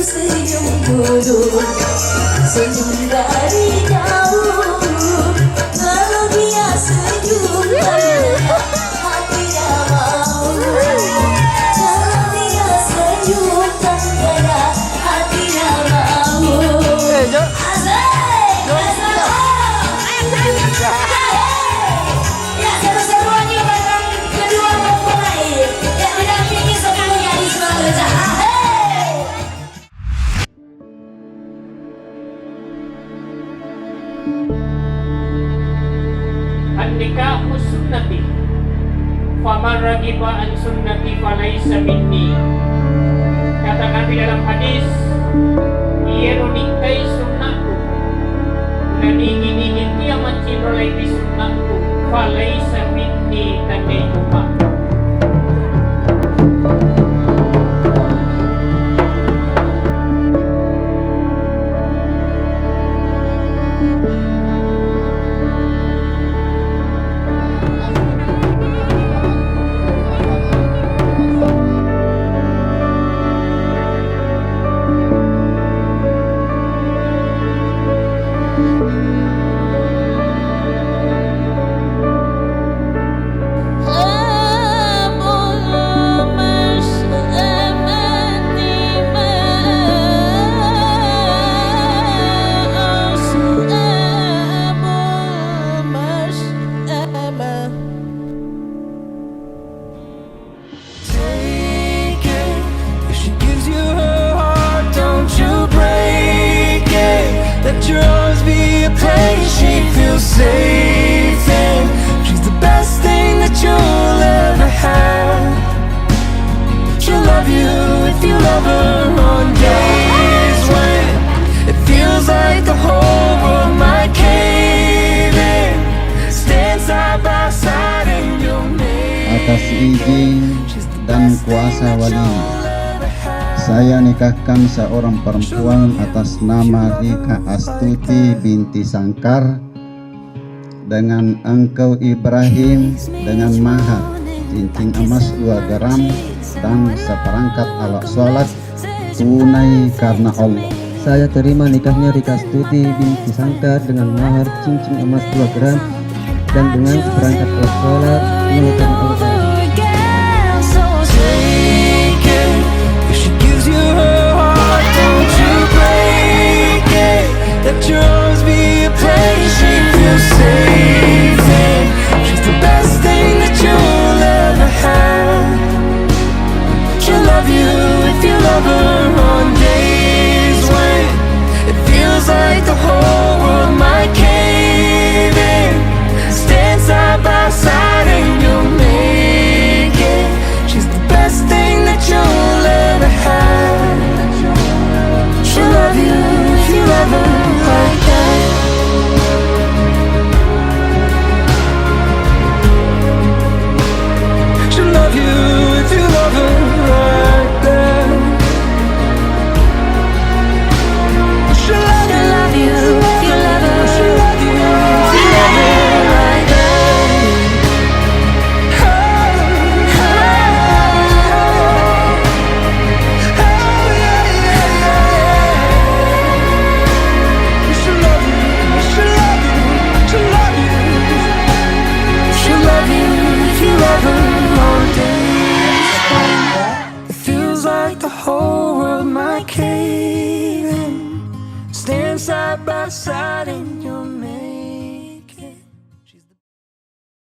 senyum dulu, senyum dari jauh, bahagia senyum karena hatinya mau, bahagia senyum karena hatinya mau. Asik, ya seru-seruan yuk bareng kedua mempelai yang mendampingi semuanya di Semarang. An-nikahu sunnati faman ragiba an sunnati falaysa minni. Kata Nabi dalam hadis, ia nikahi sunnahku dan ingin dia mencintai di sunnahku falaysa minni tandai umat. Your arms be a place she feels safe in. She's the best thing that you'll ever have. She'll love you if you love her on days when it feels like the whole world might cave in. Stand side by side and you'll make Atas izin dan kuasa wali, saya nikahkan seorang perempuan atas nama Rika Astuti binti Sangkar dengan engkau Ibrahim dengan mahar cincin emas 2 gram dan seperangkat alat sholat tunai karena Allah. Saya terima nikahnya Rika Astuti binti Sangkar dengan mahar cincin emas 2 gram dan dengan seperangkat alat sholat tunai karena Allah. Let your arms be a place she feels safe in. She's the best thing that you'll ever have. She'll love you if you love her on days when it feels like the whole world might cave in. Stand side by side and you'll make it. She's the best thing that you'll ever have. She'll love you if you love her. Stand side by side in your man.